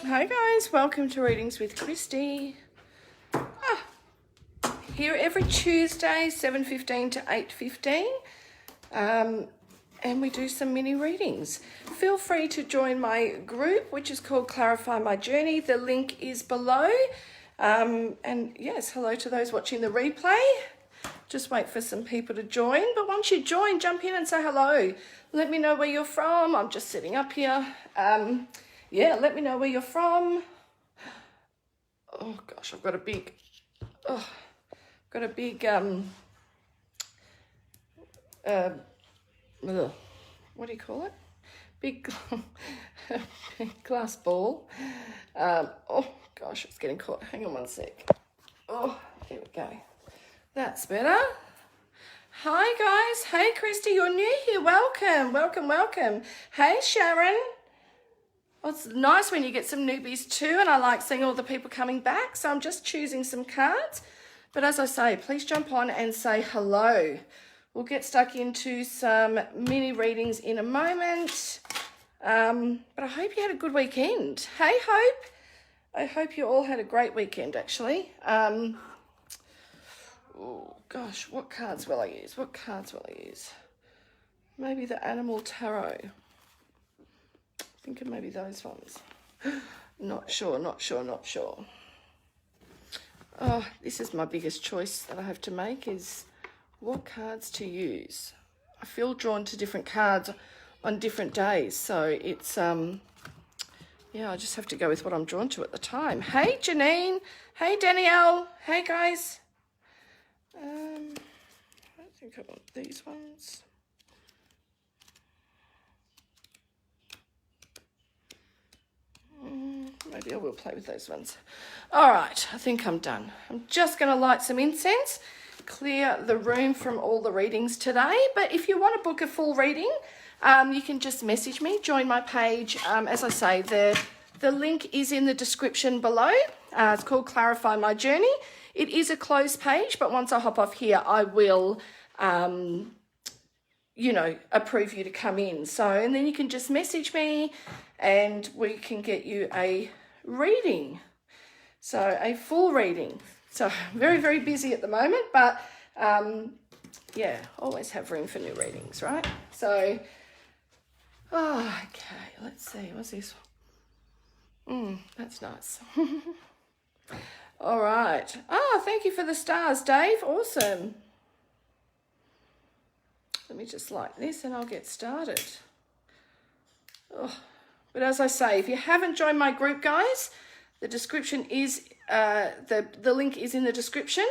Hi guys, welcome to Readings with Christy. Here every Tuesday, 7:15 to 8:15, and we do some mini readings. Feel free to join my group, which is called Clarify My Journey. The link is below. And yes, hello to those watching the replay. Just wait for some people to join. But once you join, jump in and say hello. Let me know where you're from. I'm just sitting up here. Yeah, let me know where you're from. Oh gosh, I've got a big, what do you call it? Big glass ball. Oh gosh, it's getting caught. Hang on one sec. Oh, here we go. That's better. Hi guys. Hey Christy, you're new here. Welcome, welcome, welcome. Hey Sharon. Well, it's nice when you get some newbies too, and I like seeing all the people coming back. So I'm just choosing some cards. But as I say, please jump on and say hello. We'll get stuck into some mini readings in a moment. But I hope you had a good weekend. Hey Hope. I hope you all had a great weekend actually. Oh gosh, what cards will I use? What cards will I use? Maybe the Animal Tarot. Thinking maybe those ones. Not sure. Oh, this is my biggest choice that I have to make, is what cards to use. I feel drawn to different cards on different days, so it's yeah, I just have to go with what I'm drawn to at the time. Hey Janine, hey Danielle, hey guys. I think I want these ones. Maybe I will play with those ones. All right, I think I'm done. I'm just going to light some incense, clear the room from all the readings today. But if you want to book a full reading, you can just message me, join my page. As I say, the link is in the description below. It's called Clarify My Journey. It is a closed page, but once I hop off here, I will, you know, approve you to come in. So, and then you can just message me and we can get you a reading. So a full reading. So very, very busy at the moment, but yeah, always have room for new readings, right? So, oh, okay, let's see, what's this? That's nice. All right. Oh, thank you for the stars, Dave. Awesome. Let me just light this and I'll get started. Oh. But as I say, if you haven't joined my group, guys, the description is, the link is in the description.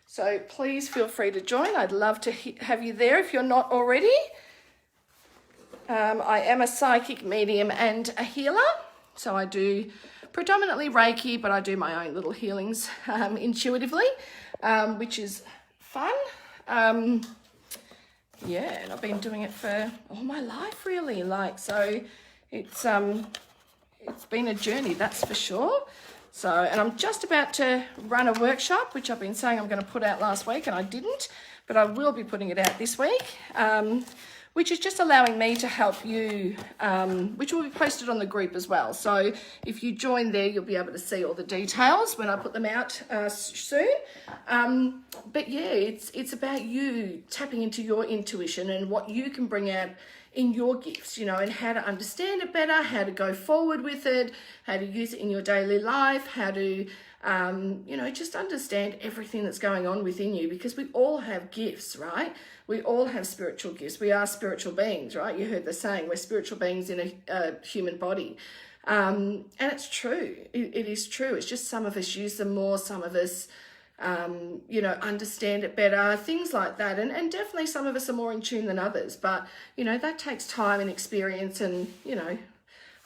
So please feel free to join. I'd love to have you there if you're not already. I am a psychic medium and a healer. So I do predominantly Reiki, but I do my own little healings intuitively, which is fun. Yeah, and I've been doing it for all my life, really. So it's been a journey, that's for sure. So, and I'm just about to run a workshop, which I've been saying I'm going to put out last week, and I didn't, but I will be putting it out this week, which is just allowing me to help you, which will be posted on the group as well. So if you join there, you'll be able to see all the details when I put them out soon. But yeah, it's about you tapping into your intuition and what you can bring out in your gifts, you know, and how to understand it better, how to go forward with it, how to use it in your daily life, how to, you know, just understand everything that's going on within you, because we all have gifts, right? We all have spiritual gifts. We are spiritual beings, right? You heard the saying, we're spiritual beings in a human body. And it's true. It is true. It's just some of us use them more, some of us, you know, understand it better, things like that. And definitely some of us are more in tune than others. But, you know, that takes time and experience and, you know,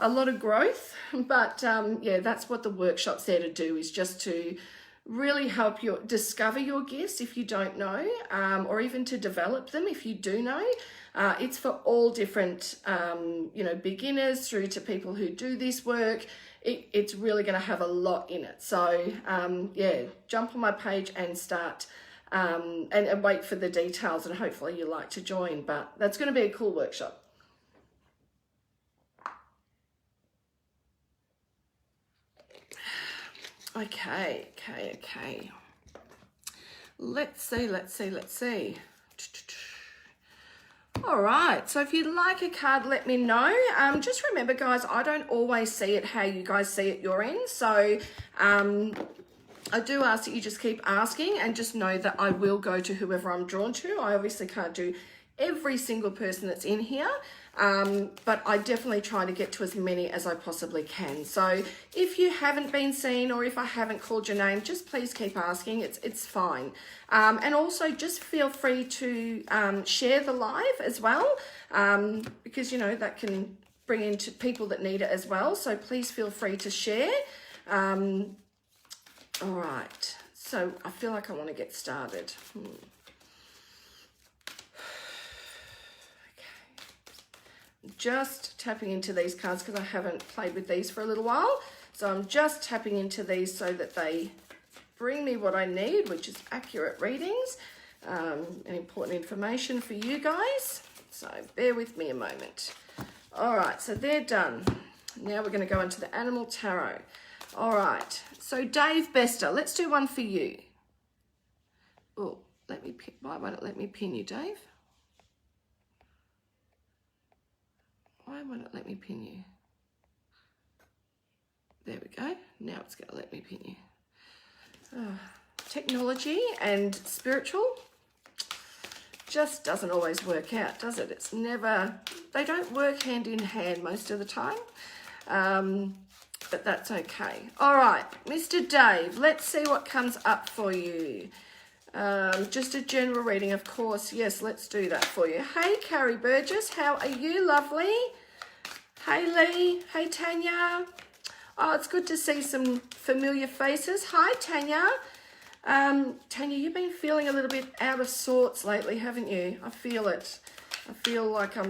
a lot of growth. But, yeah, that's what the workshop's there to do, is just to really help you discover your gifts if you don't know, or even to develop them if you do know. It's for all different, you know, beginners through to people who do this work. It's really going to have a lot in it. So, yeah, jump on my page and start and wait for the details, and hopefully you like to join. But that's going to be a cool workshop. Okay. Let's see. All right, so if you'd like a card, let me know. Just remember, guys, I don't always see it how you guys see it your end. So I do ask that you just keep asking, and just know that I will go to whoever I'm drawn to. I obviously can't do every single person that's in here, but I definitely try to get to as many as I possibly can. So if you haven't been seen, or if I haven't called your name, just please keep asking. It's fine. And also just feel free to share the live as well, because, you know, that can bring in to people that need it as well. So please feel free to share. All right, so I feel like I want to get started. Just tapping into these cards because I haven't played with these for a little while. So I'm just tapping into these so that they bring me what I need, which is accurate readings and important information for you guys. So bear with me a moment. All right, so they're done. Now we're going to go into the Animal Tarot. All right, so Dave Bester, let's do one for you. Oh, why won't it let me pin you, Dave? Why won't it let me pin you? There we go. Now it's going to let me pin you. Technology and spiritual just doesn't always work out, does it? It's never, they don't work hand in hand most of the time, but that's okay. All right, Mr. Dave, let's see what comes up for you. Just a general reading, of course. Yes, let's do that for you. Hey, Carrie Burgess, how are you, lovely? Hey, Lee. Hey, Tanya. Oh, it's good to see some familiar faces. Hi, Tanya. Tanya, you've been feeling a little bit out of sorts lately, haven't you? I feel it. I feel like I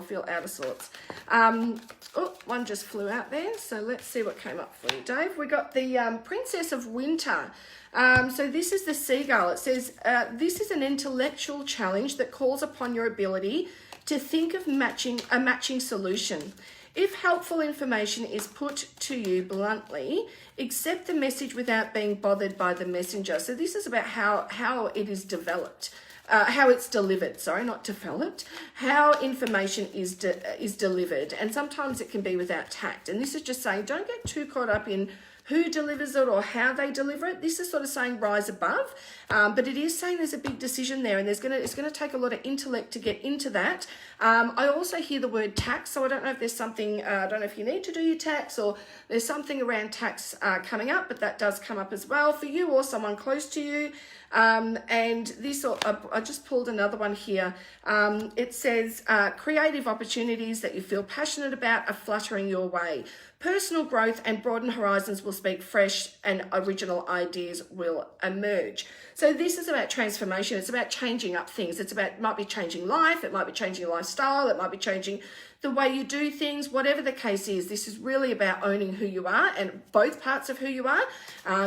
feel out of sorts. Oh, one just flew out there. So let's see what came up for you, Dave. We got the Princess of Winter. So this is the seagull. It says, this is an intellectual challenge that calls upon your ability to think of a matching solution. If helpful information is put to you bluntly, accept the message without being bothered by the messenger. So this is about how it is developed. How it's delivered, sorry, not developed, how information is delivered. And sometimes it can be without tact. And this is just saying, don't get too caught up in who delivers it or how they deliver it. This is sort of saying rise above, but it is saying there's a big decision there, and it's going to take a lot of intellect to get into that. I also hear the word tax, so I don't know if there's something, I don't know if you need to do your tax, or there's something around tax coming up, but that does come up as well for you or someone close to you. And this, I just pulled another one here. It says, creative opportunities that you feel passionate about are fluttering your way. Personal growth and broadened horizons will speak fresh, and original ideas will emerge. So this is about transformation. It's about changing up things. It might be changing life. It might be changing lifestyle. It might be changing the way you do things, whatever the case is. This is really about owning who you are, and both parts of who you are,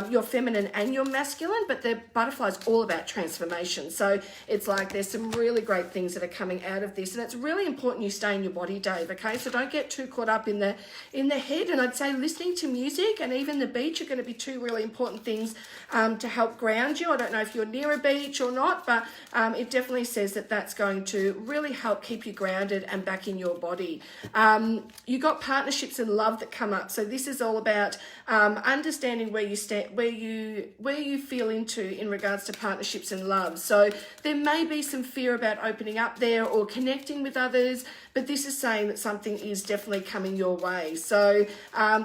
your feminine and your masculine, but the butterfly is all about transformation. So it's like there's some really great things that are coming out of this, and it's really important you stay in your body, Dave, okay? So don't get too caught up in the head, and I'd say listening to music and even the beach are going to be two really important things to help ground you. I don't know if you're near a beach or not, but it definitely says that that's going to really help keep you grounded and back in your body. You got partnerships and love that come up. So this is all about understanding where you stand, where you feel into in regards to partnerships and love. So there may be some fear about opening up there or connecting with others, but this is saying that something is definitely coming your way. So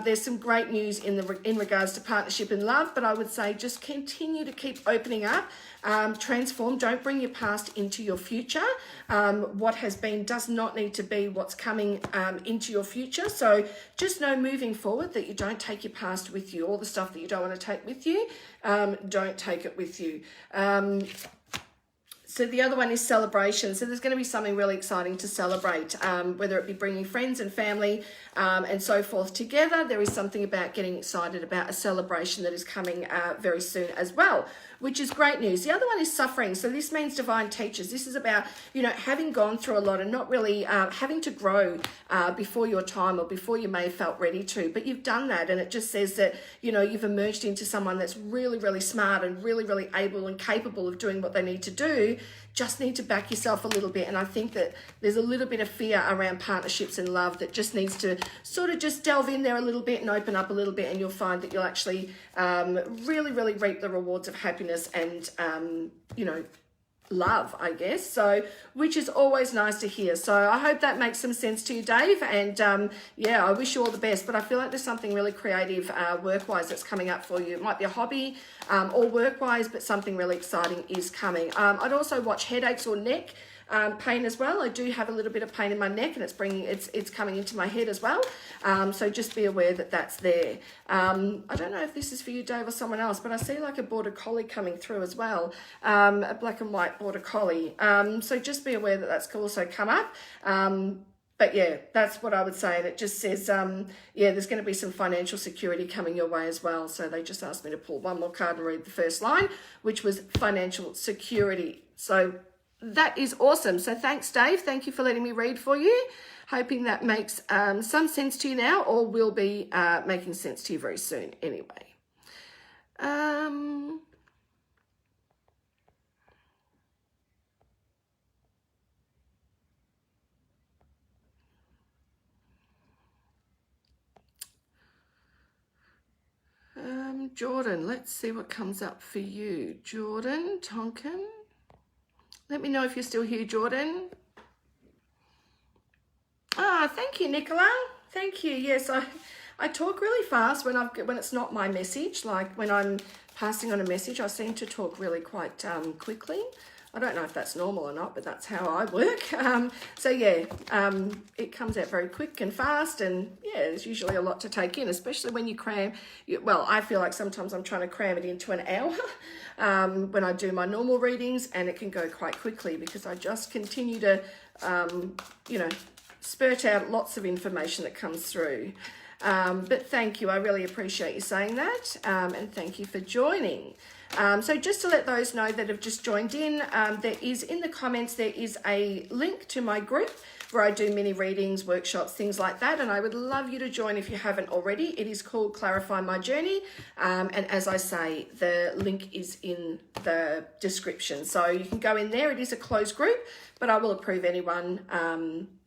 there's some great news in regards to partnership and love, but I would say just continue to keep opening up. Transform. Don't bring your past into your future. What has been does not need to be what's coming into your future. So just know moving forward that you don't take your past with you. All the stuff that you don't want to take with you, don't take it with you. So the other one is celebration. So there's going to be something really exciting to celebrate, whether it be bringing friends and family and so forth together. There is something about getting excited about a celebration that is coming very soon as well, which is great news. The other one is suffering. So this means divine teachers. This is about, having gone through a lot and not really having to grow before your time or before you may have felt ready to, but you've done that. And it just says that, you've emerged into someone that's really, really smart and really, really able and capable of doing what they need to do. Just need to back yourself a little bit. And I think that there's a little bit of fear around partnerships and love that just needs to sort of just delve in there a little bit and open up a little bit, and you'll find that you'll actually really, really reap the rewards of happiness and, love, I guess. So, which is always nice to hear. So I hope that makes some sense to you, Dave. And I wish you all the best, but I feel like there's something really creative work-wise that's coming up for you. It might be a hobby or work-wise, but something really exciting is coming. I'd also watch headaches or neck pain as well. I do have a little bit of pain in my neck, and it's coming into my head as well. So just be aware that that's there. I don't know if this is for you, Dave, or someone else, but I see like a border collie coming through as well, a black and white border collie. So just be aware that that's also come up. But yeah, that's what I would say. And it just says, there's going to be some financial security coming your way as well. So they just asked me to pull one more card and read the first line, which was financial security. So that is awesome. So thanks, Dave. Thank you for letting me read for you. Hoping that makes some sense to you now, or will be making sense to you very soon anyway. Jordan, let's see what comes up for you. Jordan Tonkin. Let me know if you're still here, Jordan. Thank you, Nicola. Thank you. Yes, I talk really fast when it's not my message. Like when I'm passing on a message, I seem to talk really quite quickly. I don't know if that's normal or not, but that's how I work. It comes out very quick and fast, and there's usually a lot to take in, especially when you cram. I feel like sometimes I'm trying to cram it into an hour when I do my normal readings, and it can go quite quickly because I just continue to, spurt out lots of information that comes through. But thank you. I really appreciate you saying that, and thank you for joining. So just to let those know that have just joined in, there is in the comments, there is a link to my group where I do mini readings, workshops, things like that. And I would love you to join if you haven't already. It is called Clarify My Journey. And as I say, the link is in the description. So you can go in there. It is a closed group, but I will approve anyone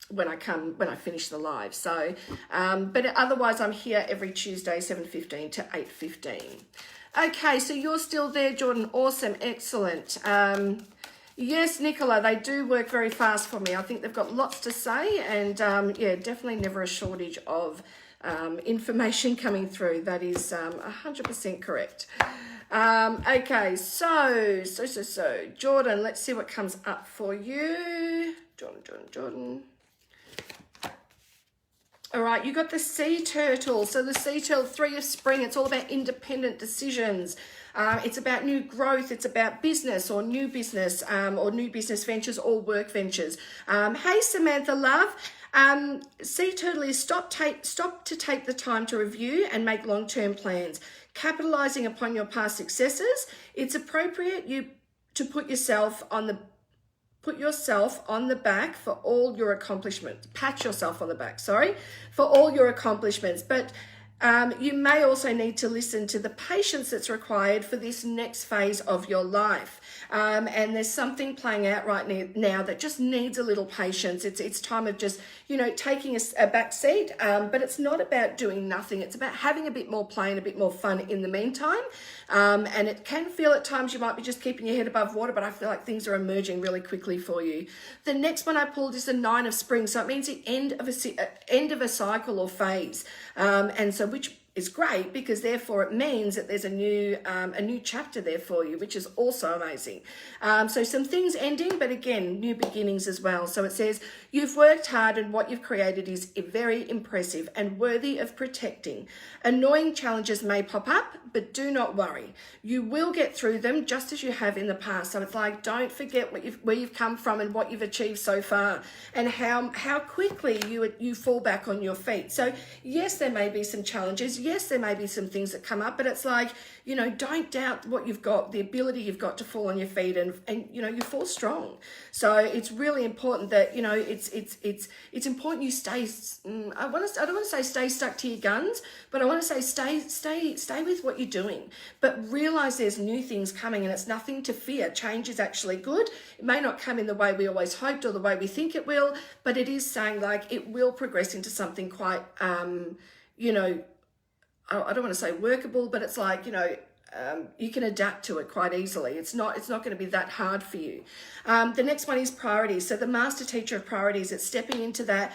when I finish the live. So, but otherwise I'm here every Tuesday, 7:15 to 8:15. Okay, so you're still there, Jordan. Awesome, excellent. Yes, Nicola, they do work very fast for me. I think they've got lots to say, and definitely never a shortage of information coming through. That is 100% correct. Okay, so Jordan, let's see what comes up for you. Jordan. All right, you got the sea turtle. So the sea turtle, 3 of spring, it's all about independent decisions. It's about new growth. It's about business or new business ventures or work ventures. Hey, Samantha, love. Sea turtle is stop to take the time to review and make long-term plans. Capitalizing upon your past successes, it's appropriate to put yourself on the back for all your accomplishments. Pat yourself on the back, for all your accomplishments. But you may also need to listen to the patience that's required for this next phase of your life. And there's something playing out right now that just needs a little patience. It's time of just, taking a back seat. But it's not about doing nothing. It's about having a bit more play and a bit more fun in the meantime. And it can feel at times you might be just keeping your head above water, but I feel like things are emerging really quickly for you. The next one I pulled is the 9 of spring. So it means the end of a cycle or phase. And so which is great, because therefore it means that there's a new chapter there for you, which is also amazing. So some things ending, but again, new beginnings as well. So it says, you've worked hard and what you've created is very impressive and worthy of protecting. Annoying challenges may pop up, but do not worry. You will get through them just as you have in the past. So it's like, don't forget where you've come from and what you've achieved so far, and how quickly you fall back on your feet. So yes, there may be some challenges. Yes, there may be some things that come up, but it's like, don't doubt what you've got, the ability you've got to fall on your feet, and you fall strong. So it's really important that, it's important you stay, I don't want to say stay stuck to your guns, but I want to say stay with what you're doing, but realize there's new things coming, and it's nothing to fear. Change is actually good. It may not come in the way we always hoped or the way we think it will, but it is saying like it will progress into something quite, I don't want to say workable, but it's like, you can adapt to it quite easily. It's not going to be that hard for you. The next one is priorities. So the master teacher of priorities, it's stepping into that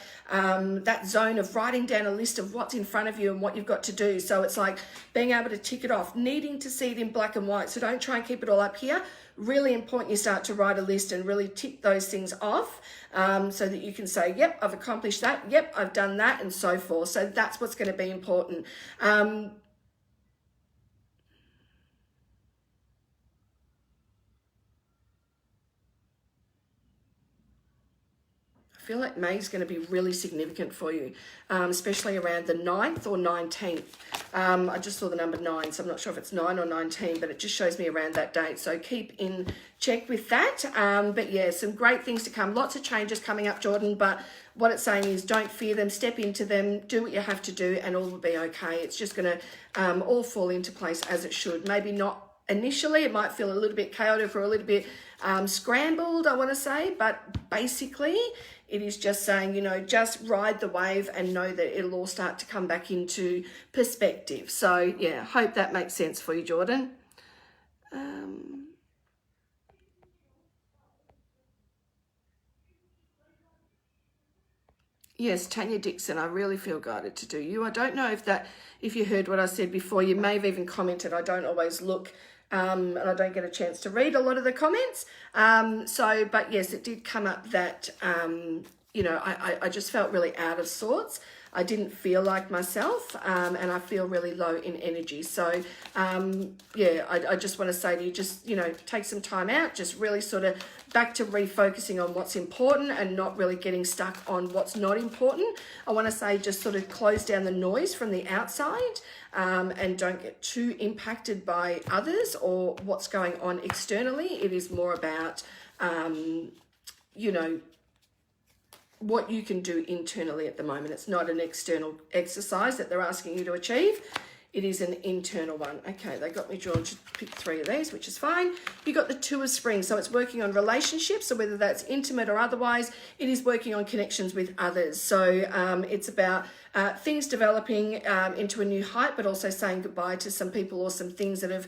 zone of writing down a list of what's in front of you and what you've got to do. So it's like being able to tick it off, needing to see it in black and white. So don't try and keep it all up here. Really important you start to write a list and really tick those things off, so that you can say, yep, I've accomplished that. Yep, I've done that, and so forth. So that's what's going to be important. I feel like May is going to be really significant for you, especially around the 9th or 19th. I just saw the number 9, so I'm not sure if it's 9 or 19, but it just shows me around that date. So keep in check with that. But yeah, some great things to come. Lots of changes coming up, Jordan, but what it's saying is don't fear them, step into them, do what you have to do, and all will be okay. It's just going to all fall into place as it should. Maybe not initially, it might feel a little bit chaotic or a little bit scrambled, I want to say, but basically it is just saying, just ride the wave and know that it'll all start to come back into perspective. So yeah, hope that makes sense for you, Jordan. Yes, Tanya Dixon, I really feel guided to do you. I don't know if you heard what I said before. You may have even commented. I don't always look, and I don't get a chance to read a lot of the comments. But yes, it did come up that, I just felt really out of sorts. I didn't feel like myself, and I feel really low in energy. So, I just want to say to you, just, take some time out, just really sort of back to refocusing on what's important and not really getting stuck on what's not important. I want to say just sort of close down the noise from the outside, and don't get too impacted by others or what's going on externally. It is more about, what you can do internally at the moment. It's not an external exercise that they're asking you to achieve. It is an internal one. Okay, they got me drawn to pick 3 of these, which is fine. You got the 2 of Spring, so it's working on relationships, so whether that's intimate or otherwise, it is working on connections with others. So it's about things developing into a new height, but also saying goodbye to some people or some things that have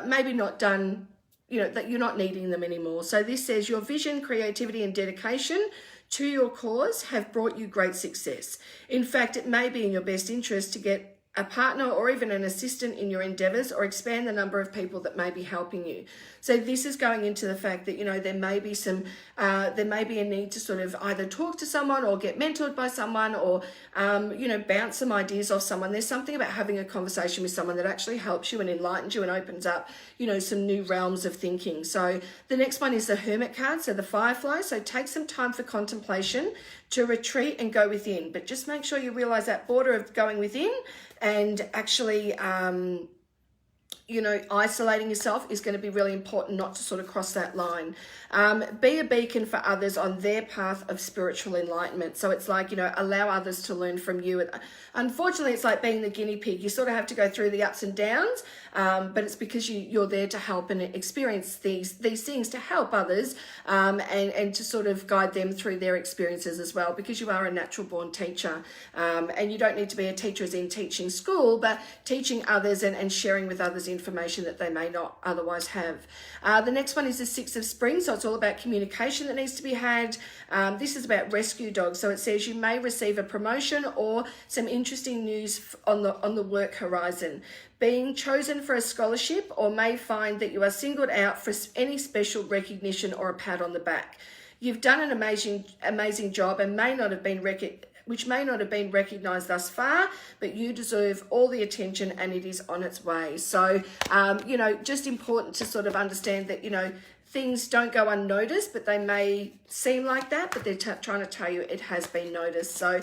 maybe not done, that you're not needing them anymore. So this says your vision, creativity, and dedication to your cause have brought you great success. In fact, it may be in your best interest to get a partner or even an assistant in your endeavors, or expand the number of people that may be helping you. So this is going into the fact that, there may be there may be a need to sort of either talk to someone or get mentored by someone, or, bounce some ideas off someone. There's something about having a conversation with someone that actually helps you and enlightens you and opens up, some new realms of thinking. So the next one is the Hermit card, so the Firefly. So take some time for contemplation, to retreat and go within, but just make sure you realize that border of going within and actually, isolating yourself is going to be really important, not to sort of cross that line. Be a beacon for others on their path of spiritual enlightenment. So it's like, allow others to learn from you. Unfortunately, it's like being the guinea pig. You sort of have to go through the ups and downs, but it's because you're there to help and experience these things to help others, and to sort of guide them through their experiences as well, because you are a natural born teacher, and you don't need to be a teacher as in teaching school, but teaching others and sharing with others information that they may not otherwise have. The next one is the Six of Spring, so it's all about communication that needs to be had. This is about rescue dogs, so it says you may receive a promotion or some interesting news on the work horizon. Being chosen for a scholarship, or may find that you are singled out for any special recognition or a pat on the back. You've done an amazing job and may not have been recognised thus far, but you deserve all the attention and it is on its way. So, you know, just important to sort of understand that, you know, things don't go unnoticed, but they may seem like that, but they're trying to tell you it has been noticed. So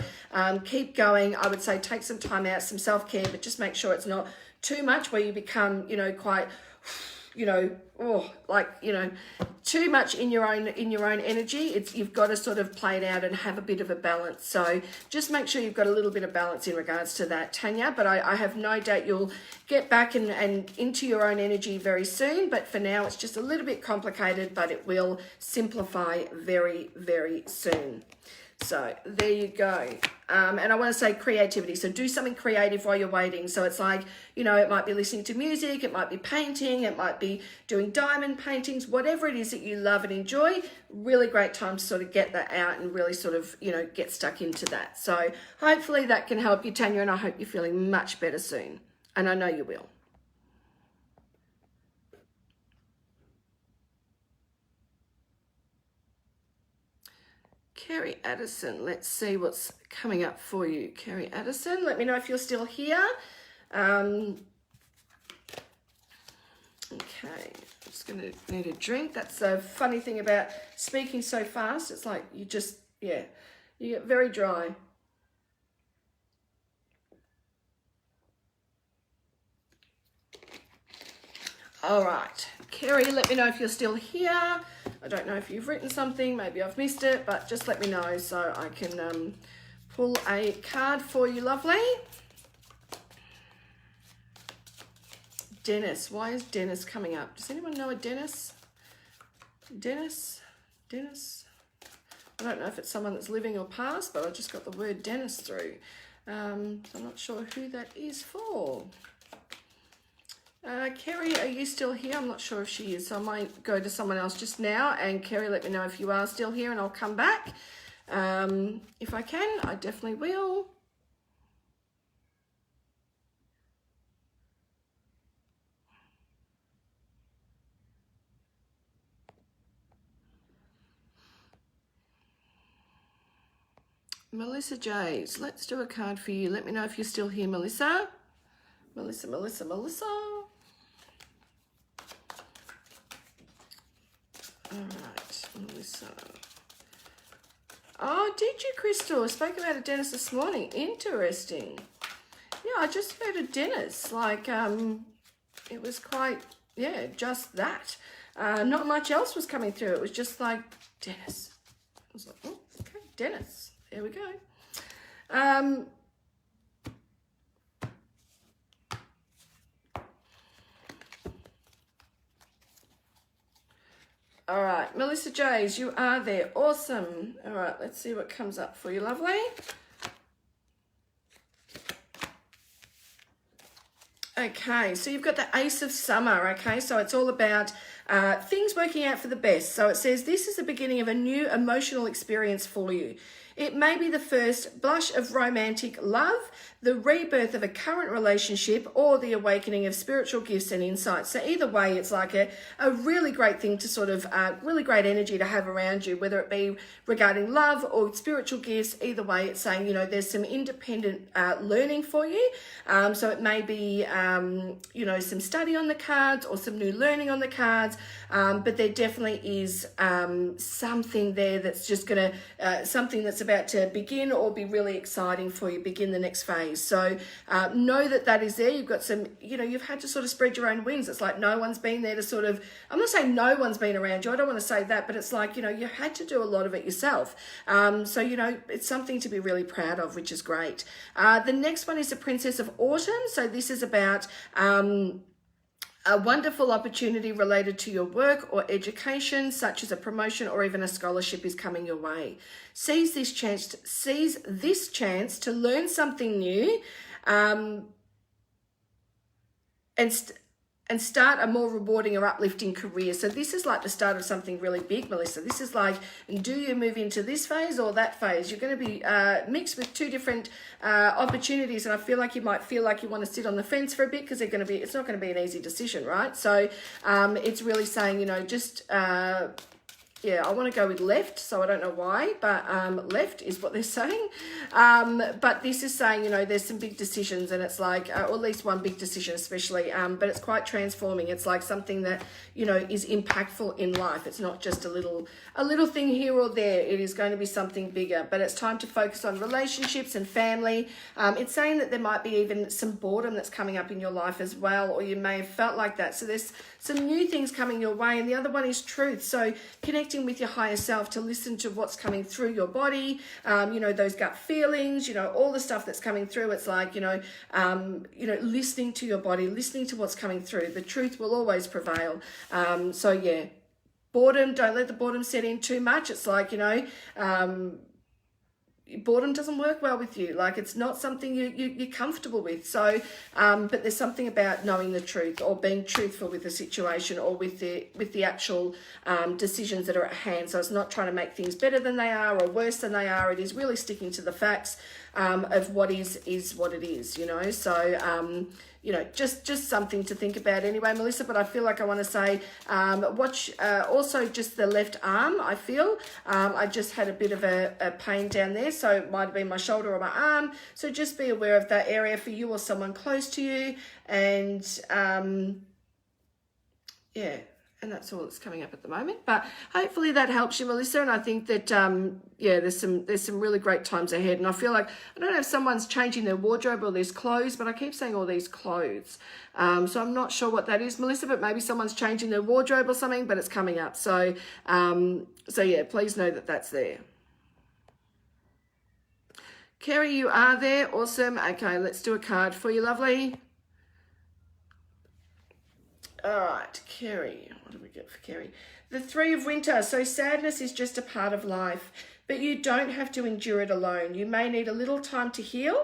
keep going. I would say take some time out, some self-care, but just make sure it's not too much where you become, you know, quite, you know, too much in your own energy. You've got to sort of play it out and have a bit of a balance. So just make sure you've got a little bit of balance in regards to that, Tanya. But I have no doubt you'll get back and into your own energy very soon. But for now, it's just a little bit complicated, but it will simplify very, very soon. So there you go. And I want to say creativity. So do something creative while you're waiting. So it's like, you know, it might be listening to music, it might be painting, it might be doing diamond paintings, whatever it is that you love and enjoy. Really great time to sort of get that out and really sort of, you know, get stuck into that. So hopefully that can help you, Tanya, and I hope you're feeling much better soon. And I know you will. Carrie Addison, let's see what's coming up for you. Carrie Addison, let me know if you're still here. Okay, I'm just going to need a drink. That's a funny thing about speaking so fast. It's like you just, yeah, you get very dry. All right, Carrie, let me know if you're still here. I don't know if you've written something, maybe I've missed it, but just let me know so I can pull a card for you, lovely. Dennis, why is Dennis coming up? Does anyone know a Dennis? Dennis? I don't know if it's someone that's living or past, but I just got the word Dennis through. So I'm not sure who that is for. Carrie, are you still here? I'm not sure if she is, so I might go to someone else just now. And Carrie, let me know if you are still here and I'll come back. If I can, I definitely will. Melissa Jays, let's do a card for you. Let me know if you're still here, Melissa. Melissa. All right, Melissa. Oh, did you, Crystal? I spoke about a dentist this morning. Interesting. Yeah, I just heard a dentist. Like, it was quite, yeah, just that. Not much else was coming through. It was just like, dentist. I was like, oh, okay, dentist. There we go. All right, Melissa Jays, you are there. Awesome. All right, let's see what comes up for you, lovely. Okay, so you've got the Ace of Summer, okay? So it's all about things working out for the best. So it says this is the beginning of a new emotional experience for you. It may be the first blush of romantic love, the rebirth of a current relationship, or the awakening of spiritual gifts and insights. So either way, it's like a really great thing to sort of, really great energy to have around you, whether it be regarding love or spiritual gifts. Either way, it's saying, you know, there's some independent learning for you. So it may be, you know, some study on the cards or some new learning on the cards, but there definitely is something there that's just going to, something that's about to begin or be really exciting for you, begin the next phase. So know that is there. You've got some, you know, you've had to sort of spread your own wings. It's like no one's been there to sort of, I'm not saying no one's been around you, I don't want to say that, but it's like, you know, you had to do a lot of it yourself. So, you know, it's something to be really proud of, which is great. The next one is the Princess of Autumn. So this is about a wonderful opportunity related to your work or education, such as a promotion or even a scholarship is coming your way. Seize this chance to learn something new, and and start a more rewarding or uplifting career. So this is like the start of something really big, Melissa. This is like, do you move into this phase or that phase? You're going to be mixed with two different opportunities, and I feel like you might feel like you want to sit on the fence for a bit because it's not going to be an easy decision, right? So it's really saying, you know, just yeah, I want to go with left, so I don't know why, but left is what they're saying. But this is saying, you know, there's some big decisions, and it's like, or at least one big decision especially, but it's quite transforming. It's like something that, you know, is impactful in life. It's not just a little thing here or there. It is going to be something bigger, but it's time to focus on relationships and family. It's saying that there might be even some boredom that's coming up in your life as well, or you may have felt like that. So there's some new things coming your way, and the other one is truth. So connecting with your higher self to listen to what's coming through your body, you know, those gut feelings, you know, all the stuff that's coming through. It's like, you know, listening to your body, listening to what's coming through. The truth will always prevail. So yeah, boredom, don't let the boredom set in too much. It's like, you know, boredom doesn't work well with you. Like, it's not something you're comfortable with. So but there's something about knowing the truth, or being truthful with the situation, or with the actual decisions that are at hand. So it's not trying to make things better than they are or worse than they are. It is really sticking to the facts of what is what it is, you know. So you know, just something to think about anyway, Melissa. But I feel like I want to say, watch also just the left arm. I feel I just had a bit of a pain down there, so it might have been my shoulder or my arm. So just be aware of that area for you or someone close to you. And yeah, and that's all that's coming up at the moment. But hopefully that helps you, Melissa. And I think that yeah, there's some really great times ahead. And I feel like, I don't know if someone's changing their wardrobe or there's clothes, but I keep saying all these clothes. So I'm not sure what that is, Melissa, but maybe someone's changing their wardrobe or something, but it's coming up. So so yeah, please know that that's there. Carrie, you are there. Awesome. Okay, let's do a card for you, lovely. All right, Carrie, what do we get for Carrie? The Three of Winter. So sadness is just a part of life, but you don't have to endure it alone. You may need a little time to heal,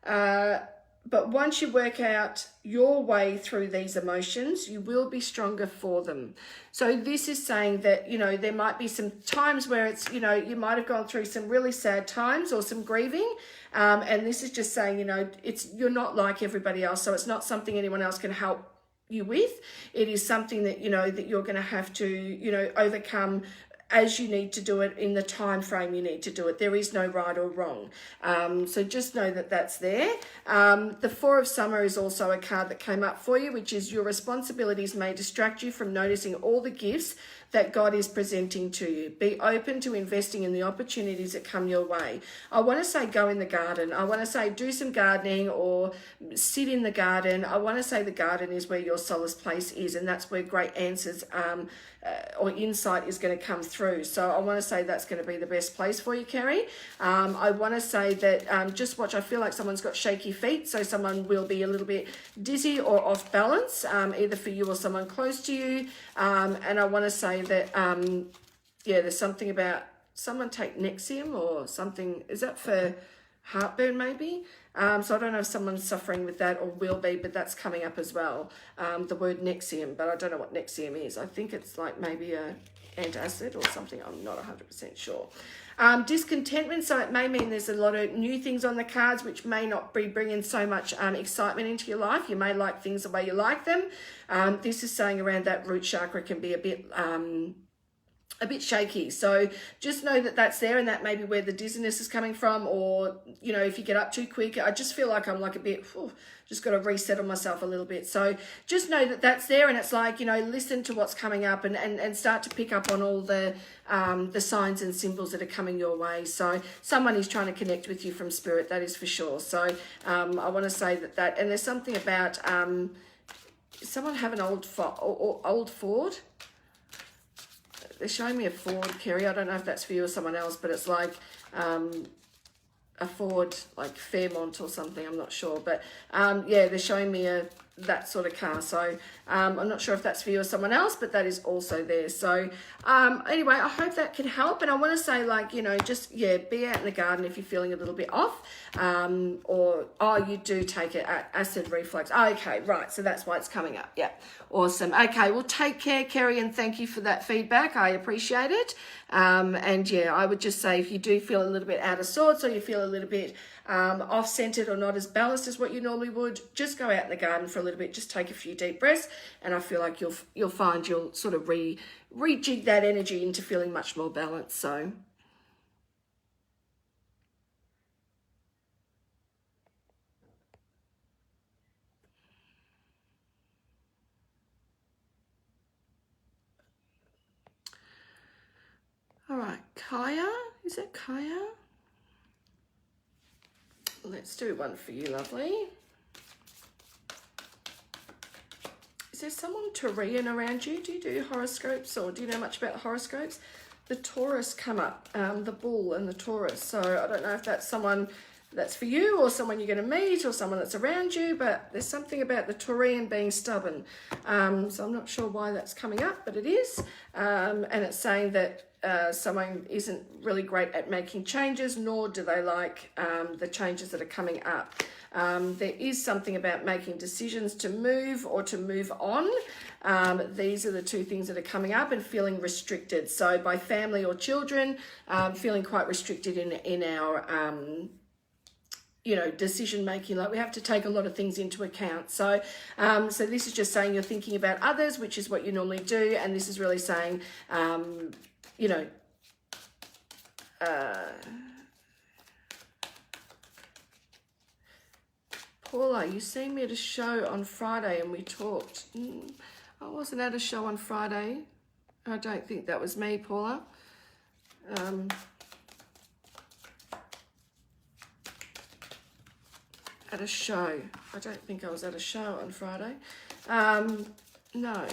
but once you work out your way through these emotions, you will be stronger for them. So this is saying that, you know, there might be some times where it's, you know, you might have gone through some really sad times or some grieving. And this is just saying, you know, you're not like everybody else. So it's not something anyone else can help you with. It is something that, you know, that you're going to have to, you know, overcome as you need to do it in the time frame you need to do it. There is no right or wrong. So just know that that's there. The Four of Summer is also a card that came up for you, which is your responsibilities may distract you from noticing all the gifts that God is presenting to you. Be open to investing in the opportunities that come your way. I want to say go in the garden. I want to say do some gardening or sit in the garden. I want to say the garden is where your solace place is, and that's where great answers or insight is going to come through. So I want to say that's going to be the best place for you, Carrie. I want to say that just watch. I feel like someone's got shaky feet, so someone will be a little bit dizzy or off balance, either for you or someone close to you. And I want to say that, yeah, there's something about someone take Nexium or something. Is that for heartburn maybe? So I don't know if someone's suffering with that or will be, but that's coming up as well. The word Nexium, but I don't know what Nexium is. I think it's like maybe a antacid or something. I'm not 100% sure. Discontentment, so it may mean there's a lot of new things on the cards which may not be bringing so much excitement into your life. You may like things the way you like them. This is saying around that root chakra can be a bit shaky. So just know that that's there, and that may be where the dizziness is coming from, or, you know, if you get up too quick. I just feel like I'm like a bit, just got to resettle myself a little bit. So just know that that's there, and it's like, you know, listen to what's coming up and start to pick up on all the signs and symbols that are coming your way. So someone is trying to connect with you from spirit, that is for sure. So I want to say that, and there's something about someone have an old Ford. They're showing me a Ford, Carrie. I don't know if that's for you or someone else, but it's like a Ford, like Fairmont or something. I'm not sure. But yeah, they're showing me a that sort of car. So I'm not sure if that's for you or someone else, but that is also there. So anyway, I hope that can help. And I want to say, like, you know, just, yeah, be out in the garden if you're feeling a little bit off, or, oh, you do take it, acid reflux. Okay, right. So that's why it's coming up. Yeah. Awesome. Okay. Well, take care, Carrie, and thank you for that feedback. I appreciate it. And yeah, I would just say if you do feel a little bit out of sorts, or you feel a little bit off-centered or not as balanced as what you normally would, just go out in the garden for a little bit, just take a few deep breaths, and I feel like you'll find you'll sort of rejig that energy into feeling much more balanced. So all right, Kaya, is it Kaya? Let's do one for you, lovely. Is there someone Taurian around you? Do you do horoscopes, or do you know much about horoscopes? The Taurus come up, the bull and the Taurus. So I don't know if that's someone that's for you, or someone you're going to meet, or someone that's around you, but there's something about the Taurian being stubborn. So I'm not sure why that's coming up, but it is. And it's saying that someone isn't really great at making changes, nor do they like the changes that are coming up. There is something about making decisions to move or to move on. These are the two things that are coming up, and feeling restricted. So by family or children, feeling quite restricted in our decision making. Like, we have to take a lot of things into account. So so this is just saying you're thinking about others, which is what you normally do, and this is really saying Paula, you seen me at a show on Friday and we talked. I wasn't at a show on Friday. I don't think that was me, Paula. At a show. I don't think I was at a show on Friday. No.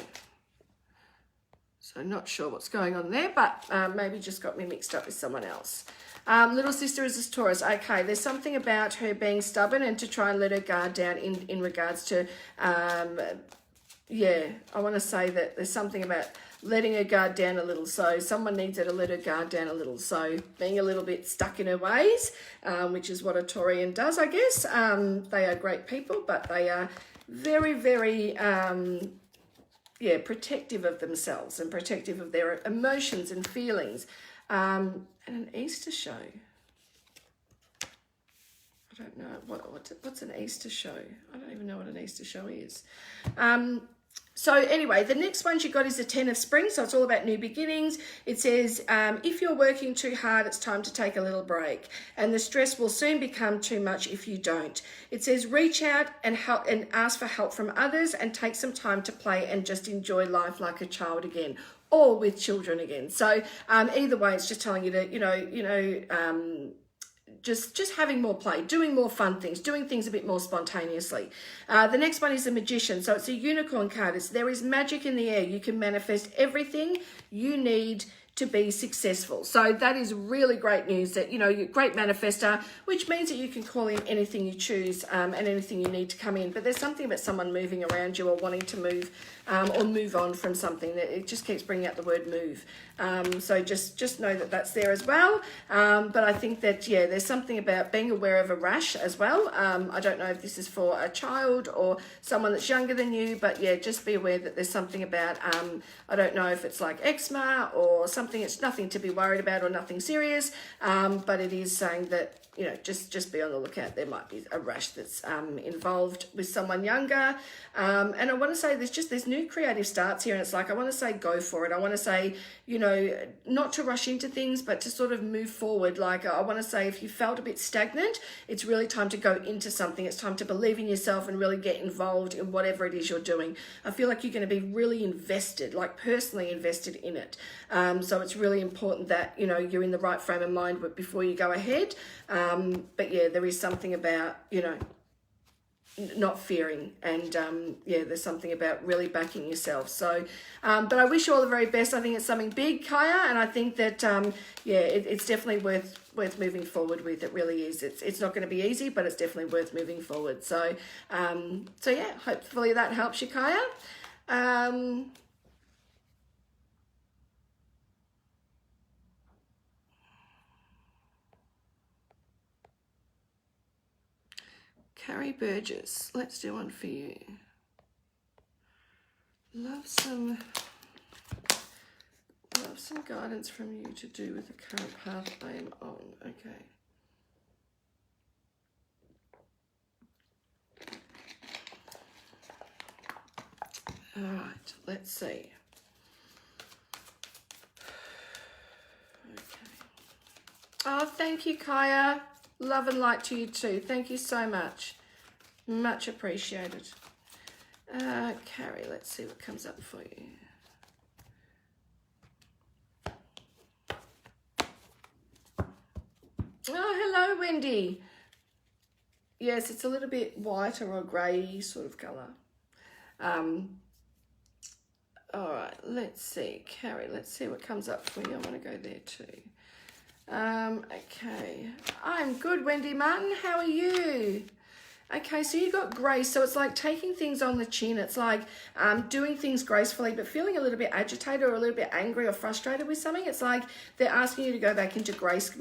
So not sure what's going on there, but maybe just got me mixed up with someone else. Little sister is a Taurus. Okay, there's something about her being stubborn and to try and let her guard down in regards to, yeah, I want to say that there's something about letting her guard down a little. So someone needs her to let her guard down a little. So being a little bit stuck in her ways, which is what a Taurian does, I guess. They are great people, but they are very, very... protective of themselves and protective of their emotions and feelings. And an Easter show. I don't know. What's an Easter show? I don't even know what an Easter show is. So anyway, the next one you got is the 10 of Spring. So it's all about new beginnings. It says, if you're working too hard, it's time to take a little break. And the stress will soon become too much if you don't. It says, reach out and help and ask for help from others, and take some time to play and just enjoy life like a child again, or with children again. So either way, it's just telling you to, just having more play, doing more fun things, doing things a bit more spontaneously. The next one is the Magician. So it's a unicorn card. There is magic in the air. You can manifest everything you need to be successful. So that is really great news, that, you're a great manifester, which means that you can call in anything you choose and anything you need to come in. But there's something about someone moving around you or wanting to move or move on from something, that it just keeps bringing out the word move. So just know that that's there as well. But I think that, yeah, there's something about being aware of a rash as well. I don't know if this is for a child or someone that's younger than you, but yeah, just be aware that there's something about, I don't know if it's like eczema or something. It's nothing to be worried about or nothing serious, but it is saying that, just be on the lookout. There might be a rash that's involved with someone younger. And I want to say there's new creative starts here, and it's like, I want to say go for it. I want to say, not to rush into things, but to sort of move forward. Like, I want to say, if you felt a bit stagnant, it's really time to go into something. It's time to believe in yourself and really get involved in whatever it is you're doing. I feel like you're going to be really invested, like personally invested in it. So it's really important that, you're in the right frame of mind before you go ahead. But yeah, there is something about, not fearing, and yeah, there's something about really backing yourself. So but I wish you all the very best. I think it's something big, Kaya, and I think that yeah, it's definitely worth moving forward with. It really is. It's not going to be easy, but it's definitely worth moving forward. So so yeah, hopefully that helps you, Kaya. Carrie Burgess, let's do one for you. Love some guidance from you to do with the current path I am on. Okay. All right, let's see. Okay. Oh, thank you, Kaya. Love and light to you too. Thank you so much. Much appreciated. Carrie, let's see what comes up for you. Oh, hello, Wendy. Yes, it's a little bit whiter or grey sort of colour. All right, let's see. Carrie, let's see what comes up for you. I'm going to go there too. Okay, I'm good, Wendy Martin. How are you? Okay, so you got grace. So it's like taking things on the chin. It's like doing things gracefully, but feeling a little bit agitated or a little bit angry or frustrated with something. It's like they're asking you to go back into grace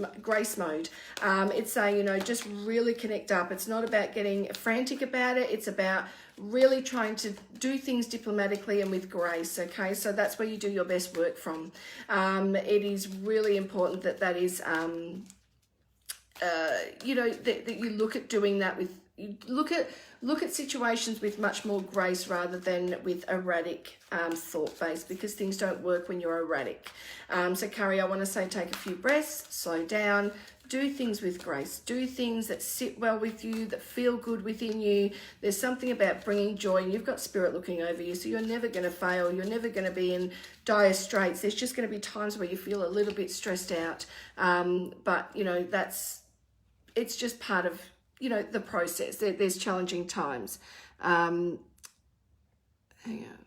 mode. It's saying, you know, just really connect up. It's not about getting frantic about it. It's about really trying to do things diplomatically and with grace. Okay, so that's where you do your best work from. It is really important that is, you know, that you look at doing that with. You look at situations with much more grace rather than with erratic thought base, because things don't work when you're erratic. So Carrie, I want to say take a few breaths, slow down, do things with grace, do things that sit well with you, that feel good within you. There's something about bringing joy, and you've got spirit looking over you, so you're never going to fail. You're never going to be in dire straits. There's just going to be times where you feel a little bit stressed out, but you know, it's just part of, you know, the process. There's challenging times. Hang on.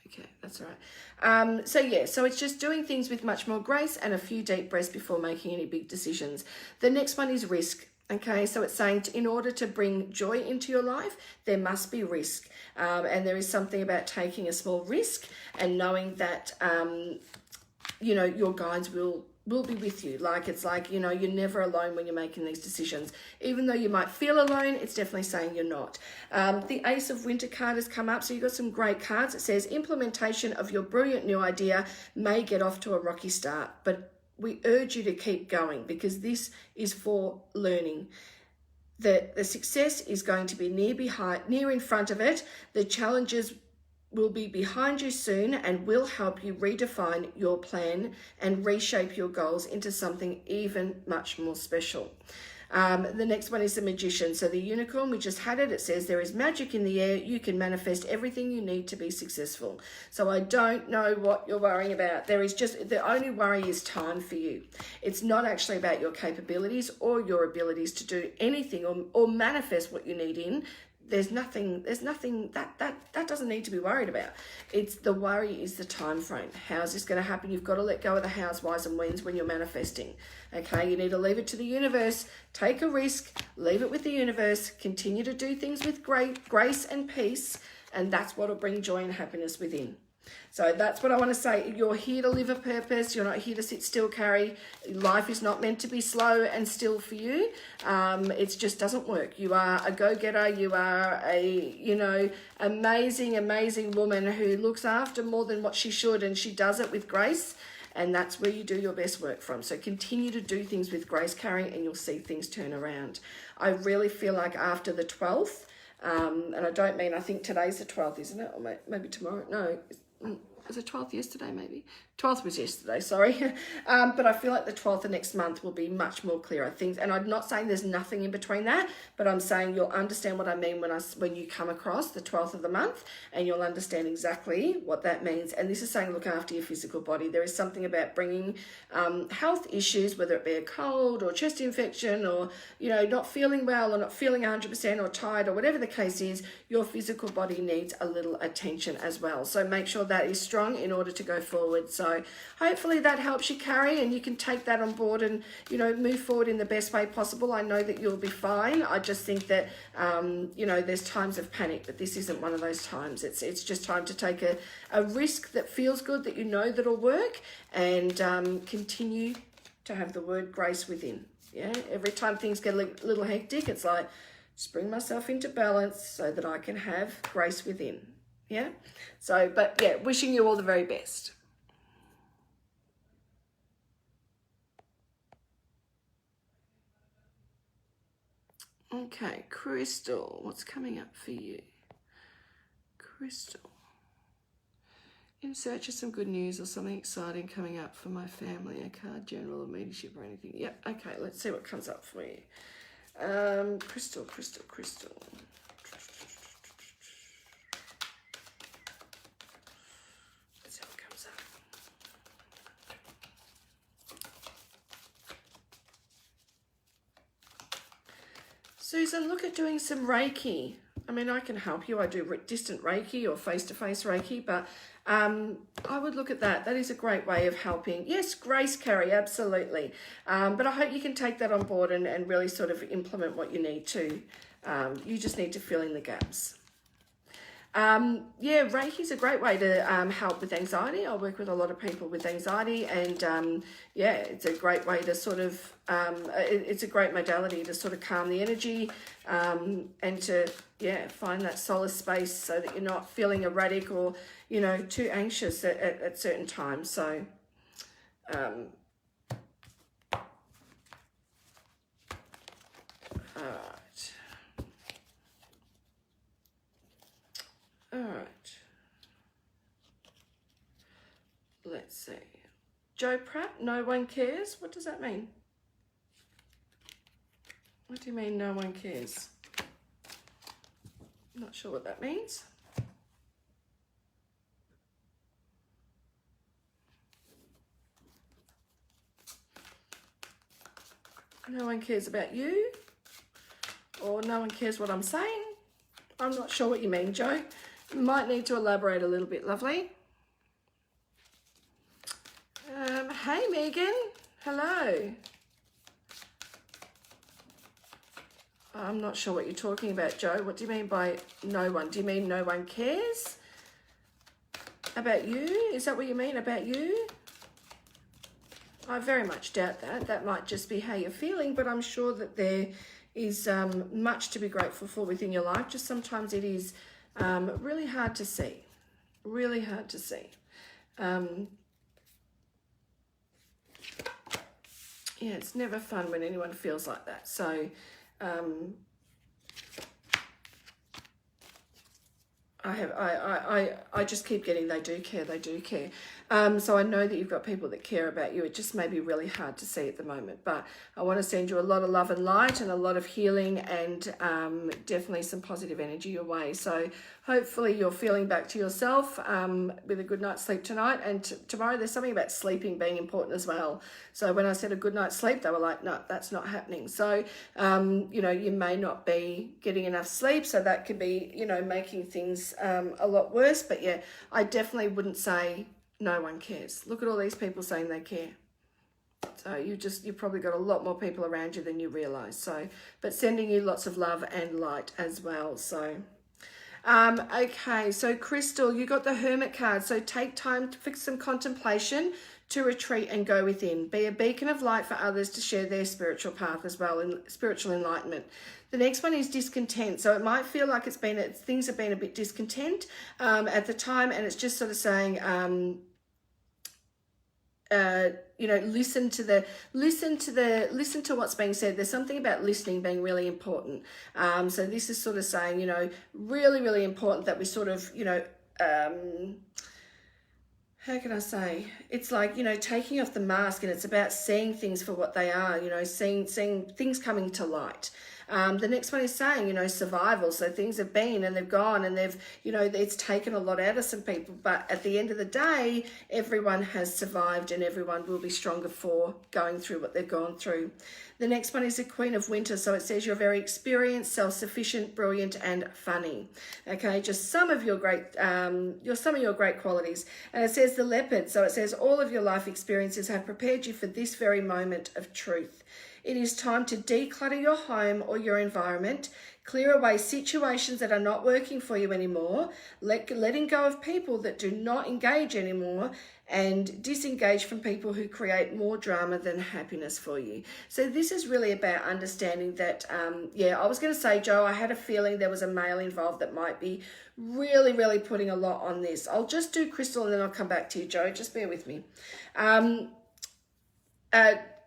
Okay, that's all right. So yeah, so it's just doing things with much more grace and a few deep breaths before making any big decisions. The next one is risk. Okay, so it's saying in order to bring joy into your life, there must be risk. And there is something about taking a small risk and knowing that, you know, your guides will be with you. Like, it's like, you know, you're never alone when you're making these decisions. Even though you might feel alone, it's definitely saying you're not. The Ace of Winter card has come up, so you've got some great cards. It says implementation of your brilliant new idea may get off to a rocky start, but we urge you to keep going, because this is for learning. The success is going to be near in front of it. The challenges will be behind you soon and will help you redefine your plan and reshape your goals into something even much more special. The next one is the Magician. So the Unicorn, we just had it. It says there is magic in the air. You can manifest everything you need to be successful. So I don't know what you're worrying about. There is just, the only worry is time for you. It's not actually about your capabilities or your abilities to do anything or manifest what you need in. There's nothing that doesn't need to be worried about. It's the worry is the time frame. How's this going to happen? You've got to let go of the hows, whys and whens when you're manifesting. Okay, you need to leave it to the universe. Take a risk, leave it with the universe, continue to do things with great grace and peace, and that's what will bring joy and happiness within. So that's what I want to say. You're here to live a purpose. You're not here to sit still, Carrie. Life is not meant to be slow and still for you. It just doesn't work. You are a go-getter. You are a, you know, amazing, amazing woman who looks after more than what she should, and she does it with grace. And that's where you do your best work from. So continue to do things with grace, Carrie, and you'll see things turn around. I really feel like after the 12th, and I don't mean, I think today's the 12th, isn't it? Or maybe tomorrow. No, Was it 12th yesterday, maybe? 12th was yesterday, sorry. But I feel like the 12th of next month will be much more clear, I think. And I'm not saying there's nothing in between that, but I'm saying you'll understand what I mean when you come across the 12th of the month, and you'll understand exactly what that means. And this is saying look after your physical body. There is something about bringing health issues, whether it be a cold or chest infection or, you know, not feeling well or not feeling 100% or tired or whatever the case is, your physical body needs a little attention as well. So make sure that is strong in order to go forward. So hopefully that helps you, Carrie, and you can take that on board and, you know, move forward in the best way possible. I know that you'll be fine. I just think that, you know, there's times of panic, but this isn't one of those times. It's just time to take a risk that feels good, that you know that'll work, and continue to have the word grace within. Yeah, every time things get a little hectic, it's like, just bring myself into balance so that I can have grace within. Yeah, so, but yeah, wishing you all the very best. Okay, Crystal, what's coming up for you? Crystal. In search of some good news or something exciting coming up for my family, a card, general, or mediumship or anything. Yep, okay, let's see what comes up for you. Crystal. Let's see what comes up. Susan, look at doing some Reiki. I mean, I can help you. I do distant Reiki or face-to-face Reiki, but I would look at that. That is a great way of helping. Yes, grace, Carrie, absolutely. But I hope you can take that on board and really sort of implement what you need to. You just need to fill in the gaps. Yeah, Reiki is a great way to help with anxiety. I work with a lot of people with anxiety, and yeah, it's a great way to sort of, it's a great modality to sort of calm the energy and to, yeah, find that solace space so that you're not feeling erratic or, you know, too anxious at certain times. So, all right. Let's see. Joe Pratt, no one cares. What does that mean? What do you mean no one cares? I'm not sure what that means. No one cares about you, or no one cares what I'm saying. I'm not sure what you mean, Joe. You might need to elaborate a little bit, lovely. Hey, Megan. Hello. I'm not sure what you're talking about, Joe. What do you mean by no one? Do you mean no one cares about you? Is that what you mean, about you? I very much doubt that. That might just be how you're feeling, but I'm sure that there is much to be grateful for within your life. Just sometimes it is really hard to see. Really hard to see. Yeah, it's never fun when anyone feels like that. So, I just keep getting they do care. So I know that you've got people that care about you. It just may be really hard to see at the moment, but I want to send you a lot of love and light and a lot of healing and definitely some positive energy your way. So hopefully you're feeling back to yourself with a good night's sleep tonight. And tomorrow there's something about sleeping being important as well. So when I said a good night's sleep, they were like, no, that's not happening. So, you know, you may not be getting enough sleep. So that could be, you know, making things a lot worse. But yeah, I definitely wouldn't say no one cares. Look at all these people saying they care. So you've probably got a lot more people around you than you realize. So, but sending you lots of love and light as well. So, okay. So Crystal, you got the Hermit card. So take time to fix some contemplation, to retreat and go within. Be a beacon of light for others to share their spiritual path as well, and spiritual enlightenment. The next one is discontent. So it might feel like things have been a bit discontent at the time, and it's just sort of saying, you know, listen to what's being said. There's something about listening being really important. So this is sort of saying, you know, really, really important that we sort of, you know, how can I say? It's like, you know, taking off the mask, and it's about seeing things for what they are, you know, seeing things coming to light. The next one is saying, you know, survival. So things have been and they've gone and they've, you know, it's taken a lot out of some people. But at the end of the day, everyone has survived and everyone will be stronger for going through what they've gone through. The next one is the Queen of Winter. So it says you're very experienced, self-sufficient, brilliant, and funny. Okay, just some of your great qualities. And it says the Leopard. So it says all of your life experiences have prepared you for this very moment of truth. It is time to declutter your home or your environment, clear away situations that are not working for you anymore, letting go of people that do not engage anymore, and disengage from people who create more drama than happiness for you. So this is really about understanding that, I was going to say, Joe, I had a feeling there was a male involved that might be really, really putting a lot on this. I'll just do Crystal and then I'll come back to you, Joe. Just bear with me.